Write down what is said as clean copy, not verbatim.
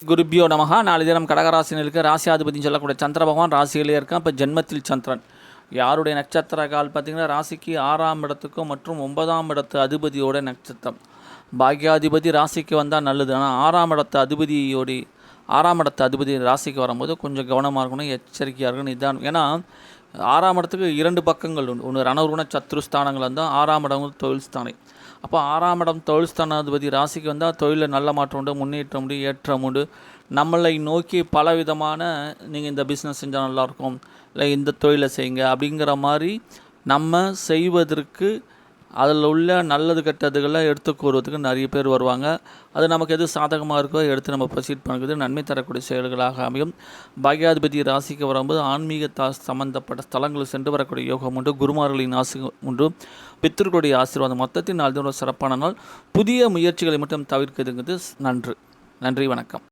குருபியோ நமகா. நாலு தினம் கடகராசினருக்கு ராசியாதிபதினு சொல்லக்கூடிய சந்திர பகவான் ராசியிலே இருக்கான். இப்போ ஜென்மத்தில் சந்திரன் யாருடைய நட்சத்திர கால் பார்த்திங்கன்னா ராசிக்கு 6ஆம் இடத்துக்கும் மற்றும் 9ஆம் இடத்து அதிபதியோட நட்சத்திரம். பாக்யாதிபதி ராசிக்கு வந்தால் நல்லது. ஆனால் 6ஆம் இடத்து அதிபதி ராசிக்கு வரும்போது கொஞ்சம் கவனமாக இருக்கணும், எச்சரிக்கையாக இருக்கணும், நிதானம். ஏன்னா 6ஆம் இடத்துக்கு 2 பக்கங்கள் உண்டு. ஒன்று ரணருண சத்ருஸ்தானங்கள் இருந்தால் 6ஆம் இடம் தொழில் ஸ்தானம். அப்போ 6ஆம் இடம் தொழில் ஸ்தானாதிபதி ராசிக்கு வந்தால் தொழிலில் நல்ல மாற்றம் உண்டு, முன்னேற்றம் உண்டு, ஏற்றம் உண்டு. நம்மளை நோக்கி பலவிதமான நீங்கள் இந்த பிஸ்னஸ் செஞ்சால் நல்லாயிருக்கும், இல்லை இந்த தொழிலை செய்யுங்க அப்படிங்கிற மாதிரி நம்ம செய்வதற்கு அதில் உள்ள நல்லது கெட்டதுகளை எடுத்து கூறுவதற்கு நிறைய பேர் வருவாங்க. அது நமக்கு எது சாதகமாக இருக்கோ எடுத்து நம்ம ப்ரொசீட் பண்ணுறது நன்மை தரக்கூடிய செயல்களாக அமையும். பாக்யாதிபதி ராசிக்கு வரும்போது ஆன்மீக சம்பந்தப்பட்ட ஸ்தலங்கள் சென்று வரக்கூடிய யோகம் உண்டு, குருமார்களின் ஆசி உண்டு, பித்தர்களுடைய ஆசீர்வாதம். மொத்தத்தின் நாள் சிறப்பான நாள். புதிய முயற்சிகளை மட்டும் தவிர்க்கிறதுங்கிறது நன்றி. வணக்கம்.